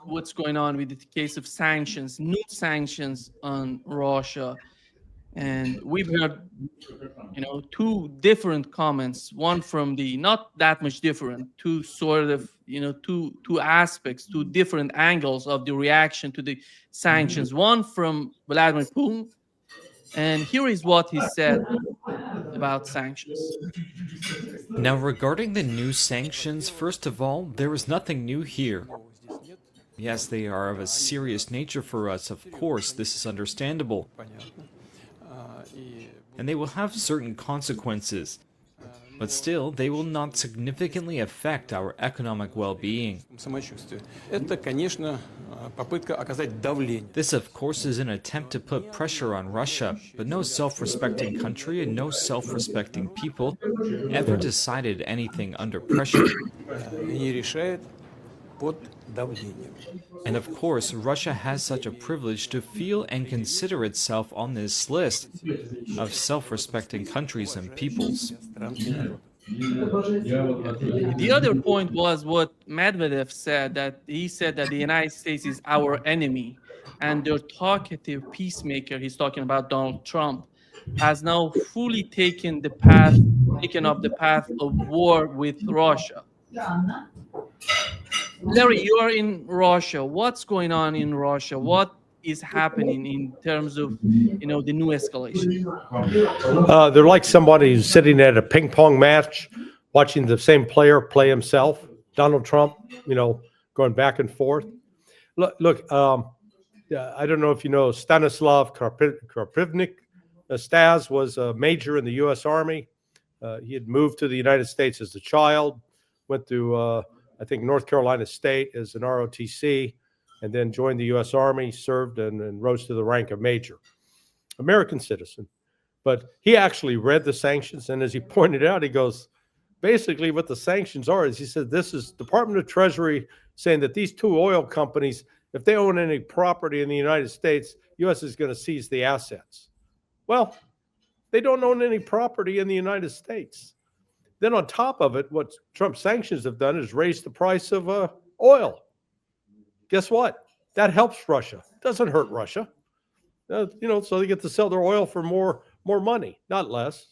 what's going on with the case of sanctions, new sanctions on Russia. And we've heard, two different comments, one from the not that much different, two sort of, two aspects, two different angles of the reaction to the sanctions. One from Vladimir Putin, and here is what he said about sanctions. Now, regarding the new sanctions, first of all, there is nothing new here. Yes, they are of a serious nature for us, of course, this is understandable. And they will have certain consequences. But still, they will not significantly affect our economic well-being. This, of course, is an attempt to put pressure on Russia, but no self-respecting country and no self-respecting people ever decided anything under pressure. And of course, Russia has such a privilege to feel and consider itself on this list of self-respecting countries and peoples. The other point was what Medvedev said, that he said that the United States is our enemy, and their talkative peacemaker, he's talking about Donald Trump, has now fully taken up the path of war with Russia. Larry, you are in Russia. What's going on in Russia? What is happening in terms of, the new escalation? They're like somebody who's sitting at a ping pong match, watching the same player play himself. Donald Trump, going back and forth. Look. I don't know if you know Stanislav Karpivnik. Stas was a major in the U.S. Army. He had moved to the United States as a child, went to I think North Carolina State as an ROTC, and then joined the U.S. Army, served, and rose to the rank of major. American citizen. But he actually read the sanctions, and as he pointed out, he goes, basically what the sanctions are is, he said, this is Department of Treasury saying that these two oil companies, if they own any property in the United States, U.S. is going to seize the assets. Well, they don't own any property in the United States. Then on top of it, what Trump sanctions have done is raise the price of oil. Guess what? That helps Russia. Doesn't hurt Russia. So they get to sell their oil for more money, not less.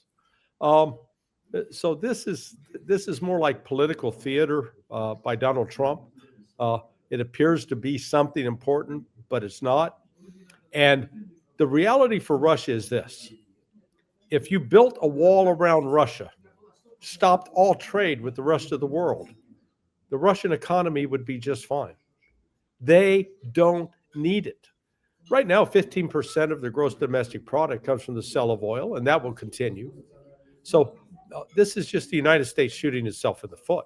So this is more like political theater by Donald Trump. It appears to be something important, but it's not. And the reality for Russia is this. If you built a wall around Russia, stopped all trade with the rest of the world, the Russian economy would be just fine. They don't need it. Right now, 15% of their gross domestic product comes from the sale of oil, and that will continue. So this is just the United States shooting itself in the foot.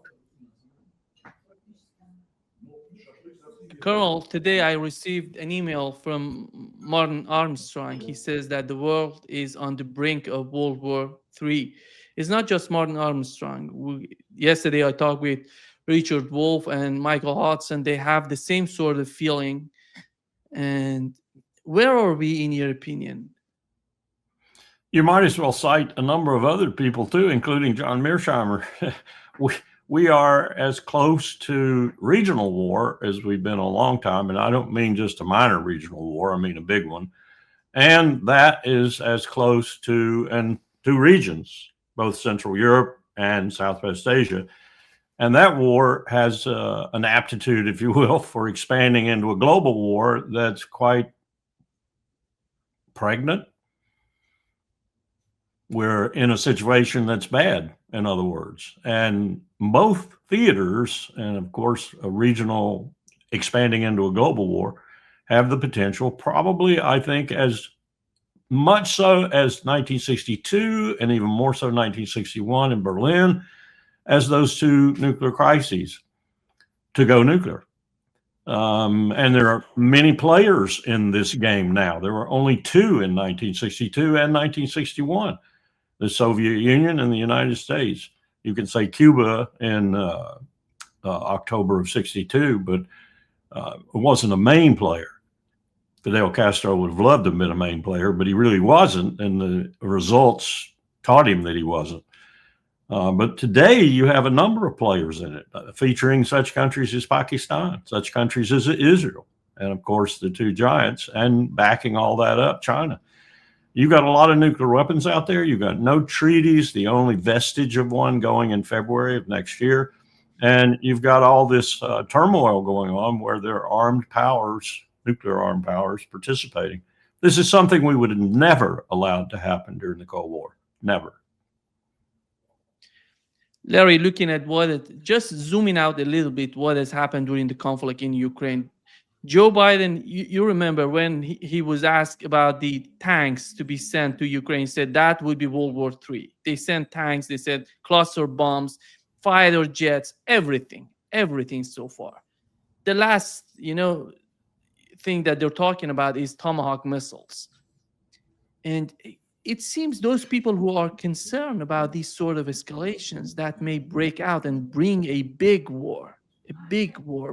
Colonel, today I received an email from Martin Armstrong. He says that the world is on the brink of World War III. It's not just Martin Armstrong. Yesterday I talked with Richard Wolff and Michael Hodson. They have the same sort of feeling. And where are we in your opinion? You might as well cite a number of other people too, including John Mearsheimer. We are as close to regional war as we've been a long time. And I don't mean just a minor regional war, I mean a big one. And that is as close to two regions, both Central Europe and Southwest Asia. And that war has an aptitude, if you will, for expanding into a global war that's quite pregnant. We're in a situation that's bad, in other words. And both theaters, and of course, a regional expanding into a global war, have the potential, probably, I think, as much so as 1962 and even more so 1961 in Berlin, as those two nuclear crises, to go nuclear. And there are many players in this game now. There were only two in 1962 and 1961, the Soviet Union and the United States. You can say Cuba in October of 62, but it wasn't a main player. Fidel Castro would have loved to have been a main player, but he really wasn't, and the results taught him that he wasn't. But today you have a number of players in it, featuring such countries as Pakistan, such countries as Israel, and of course the two giants, and backing all that up, China. You've got a lot of nuclear weapons out there. You've got no treaties, the only vestige of one going in February of next year. And you've got all this turmoil going on where there are armed powers, nuclear armed powers, participating. This is something we would have never allowed to happen during the Cold War. Never. Larry, looking at just zooming out a little bit, what has happened during the conflict in Ukraine. Joe Biden, you remember when he was asked about the tanks to be sent to Ukraine, said that would be World War III. They sent tanks, they said cluster bombs, fighter jets, everything so far. The last, thing that they're talking about is Tomahawk missiles. And it seems those people who are concerned about these sort of escalations that may break out and bring a big war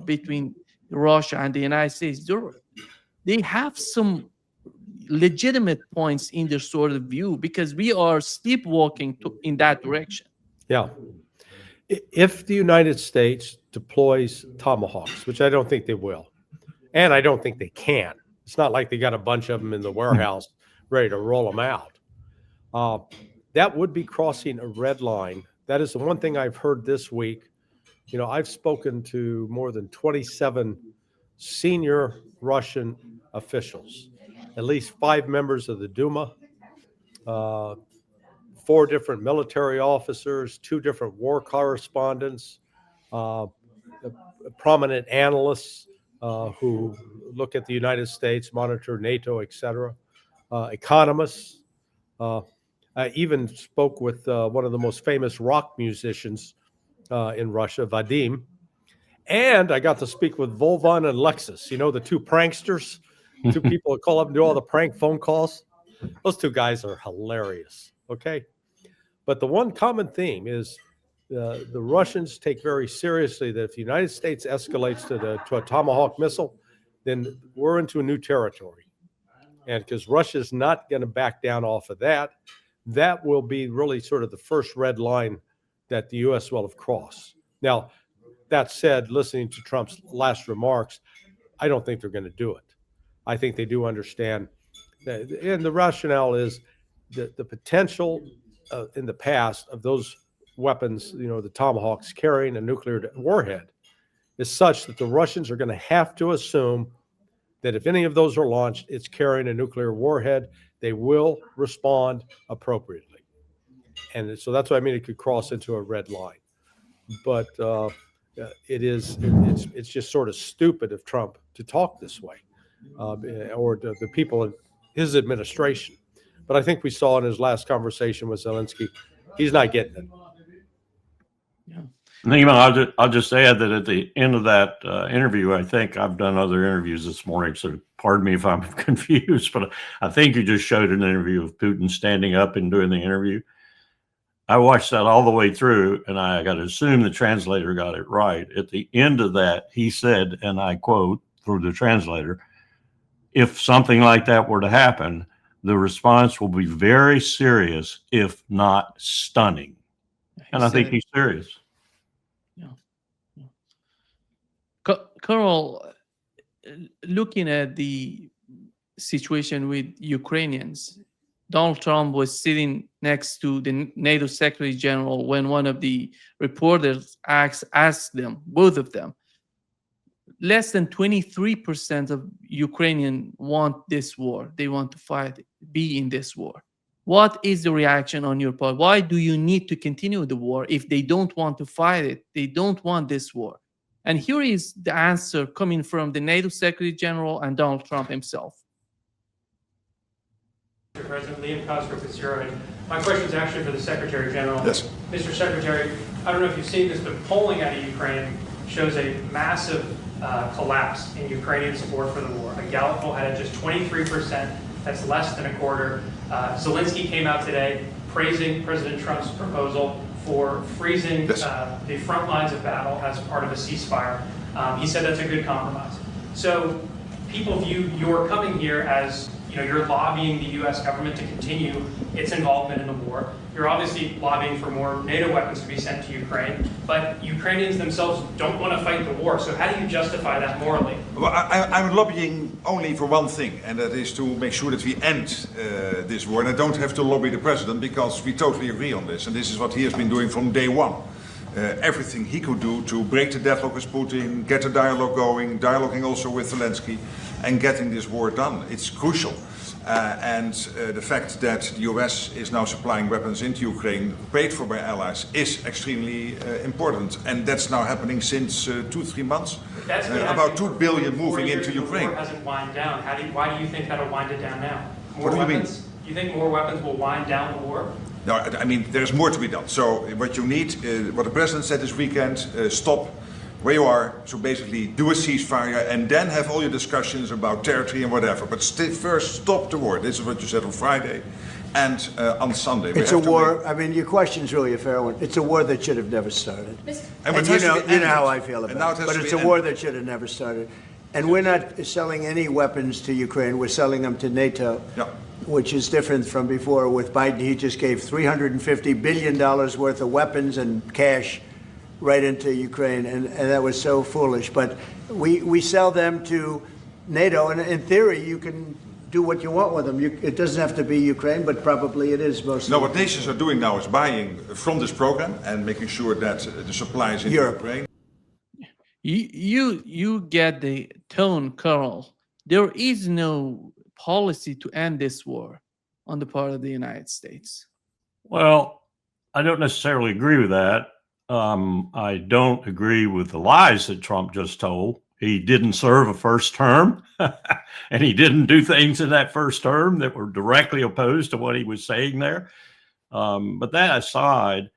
between Russia and the United States, they have some legitimate points in their sort of view, because we are sleepwalking in that direction. Yeah. If the United States deploys Tomahawks, which I don't think they will, and I don't think they can, it's not like they got a bunch of them in the warehouse ready to roll them out. That would be crossing a red line. That is the one thing I've heard this week. I've spoken to more than 27 senior Russian officials, at least 5 members of the Duma, 4 different military officers, 2 different war correspondents, prominent analysts who look at the United States, monitor NATO, etc., economists. I even spoke with one of the most famous rock musicians in Russia, Vadim. And I got to speak with Volvan and Lexus, the 2 pranksters, 2 people that call up and do all the prank phone calls. Those 2 guys are hilarious, okay? But the one common theme is the Russians take very seriously that if the United States escalates to a Tomahawk missile, then we're into a new territory. And because Russia's not going to back down off of that, that will be really sort of the first red line that the U.S. will have crossed. Now, that said, listening to Trump's last remarks, I don't think they're going to do it. I think they do understand that, and the rationale is that the potential in the past of those weapons, the Tomahawks carrying a nuclear warhead, is such that the Russians are going to have to assume that if any of those are launched, it's carrying a nuclear warhead. They will respond appropriately. And so that's what I mean. It could cross into a red line. But it's just sort of stupid of Trump to talk this way, or the people in his administration. But I think we saw in his last conversation with Zelensky, he's not getting it. Yeah. I'll just add that at the end of that interview, I think I've done other interviews this morning, so pardon me if I'm confused, but I think you just showed an interview of Putin standing up and doing the interview. I watched that all the way through, and I got to assume the translator got it right. At the end of that, he said, and I quote through the translator, "If something like that were to happen, the response will be very serious, if not stunning." And I think he's serious. Colonel, looking at the situation with Ukrainians, Donald Trump was sitting next to the NATO Secretary General when one of the reporters asked them, both of them, less than 23% of Ukrainians want this war. They want to be in this war. What is the reaction on your part? Why do you need to continue the war if they don't want to fight it? They don't want this war. And here is the answer coming from the NATO Secretary General and Donald Trump himself. Mr. President, Liam Cosgrove with Zero Hedge. My question is actually for the Secretary General. Yes. Mr. Secretary, I don't know if you've seen this, but polling out of Ukraine shows a massive collapse in Ukrainian support for the war. A Gallup poll had it just 23%. That's less than a quarter. Zelensky came out today praising President Trump's proposal for freezing the front lines of battle as part of a ceasefire. He said that's a good compromise. So people view your coming here as you're lobbying the U.S. government to continue its involvement in the war. You're obviously lobbying for more NATO weapons to be sent to Ukraine, but Ukrainians themselves don't want to fight the war. So how do you justify that morally? Well, I'm lobbying only for one thing, and that is to make sure that we end this war. And I don't have to lobby the president because we totally agree on this. And this is what he has been doing from day one. Everything he could do to break the deadlock with Putin, get a dialogue going, dialoguing also with Zelensky, and getting this war done. It's crucial. The fact that the US is now supplying weapons into Ukraine, paid for by allies, is extremely important. And that's now happening since 2-3 months. About 2 billion moving into Ukraine. The war hasn't wind down. Why do you think that'll wind it down now? What do you mean? You think more weapons will wind down the war? No, I mean, there's more to be done. So what you need, what the president said this weekend, stop where you are. So basically do a ceasefire and then have all your discussions about territory and whatever. But first stop the war. This is what you said on Friday and on Sunday. It's a war. I mean, your question's really a fair one. It's a war that should have never started. And you know how I feel about it. But it's a war that should have never started. And we're not selling any weapons to Ukraine. We're selling them to NATO. Yeah. Which is different from before. With Biden, he just gave $350 billion worth of weapons and cash right into Ukraine, and that was so foolish. But we sell them to NATO, and in theory, you can do what you want with them. It doesn't have to be Ukraine, but probably it is mostly. No, what nations are doing now is buying from this program and making sure that the supplies in Ukraine. You get the tone, Carl. There is no policy to end this war on the part of the United States. Well, I don't necessarily agree with that. I don't agree with the lies that Trump just told. He didn't serve a first term, and he didn't do things in that first term that were directly opposed to what he was saying there. But that aside,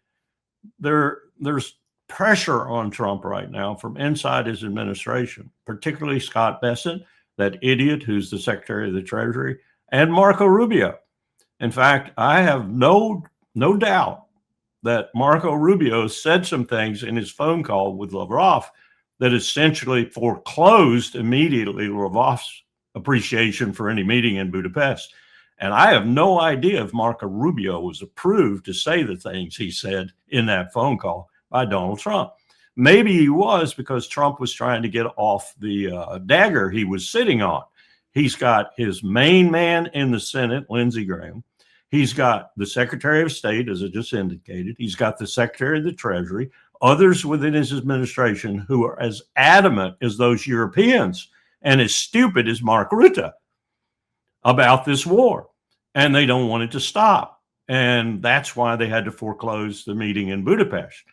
there's pressure on Trump right now from inside his administration, particularly Scott Bessent, that idiot who's the Secretary of the Treasury, and Marco Rubio. In fact, I have no doubt that Marco Rubio said some things in his phone call with Lavrov that essentially foreclosed immediately Lavrov's appreciation for any meeting in Budapest. And I have no idea if Marco Rubio was approved to say the things he said in that phone call by Donald Trump. Maybe he was, because Trump was trying to get off the dagger he was sitting on. He's got his main man in the Senate, Lindsey Graham. He's got the Secretary of State, as I just indicated. He's got the Secretary of the Treasury, others within his administration who are as adamant as those Europeans and as stupid as Mark Rutte about this war. And they don't want it to stop. And that's why they had to foreclose the meeting in Budapest.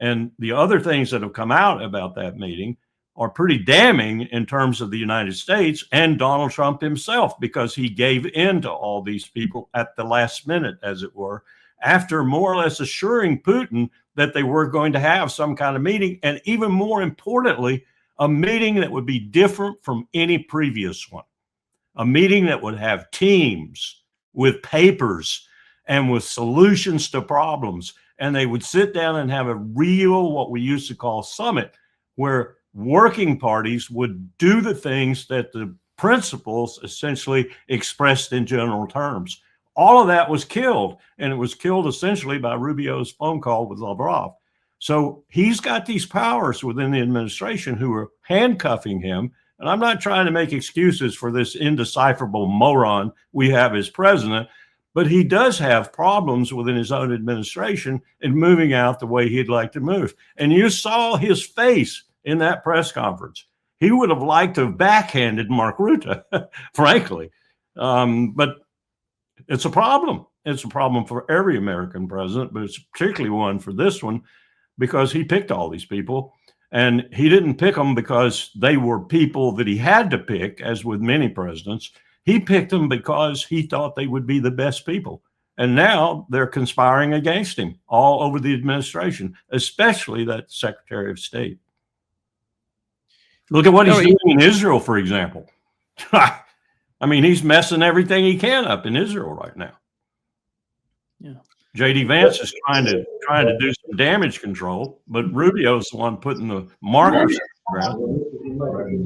And the other things that have come out about that meeting are pretty damning in terms of the United States and Donald Trump himself, because he gave in to all these people at the last minute, as it were, after more or less assuring Putin that they were going to have some kind of meeting, and even more importantly, a meeting that would be different from any previous one, a meeting that would have teams with papers and with solutions to problems. And they would sit down and have a real, what we used to call summit, where working parties would do the things that the principles essentially expressed in general terms. All of that was killed, and it was killed essentially by Rubio's phone call with Lavrov. So he's got these powers within the administration who are handcuffing him. And I'm not trying to make excuses for this indecipherable moron we have as president, but he does have problems within his own administration in moving out the way he'd like to move. And you saw his face in that press conference. He would have liked to have backhanded Mark Rutte, frankly. But it's a problem. It's a problem for every American president, but it's particularly one for this one, because he picked all these people. And he didn't pick them because they were people that he had to pick, as with many presidents. He picked them because he thought they would be the best people. And now they're conspiring against him all over the administration, especially that Secretary of State. Look at what he's doing in Israel, for example. I mean, he's messing everything he can up in Israel right now. Yeah. J.D. Vance is trying to do some damage control, but Rubio's the one putting the markers on the ground.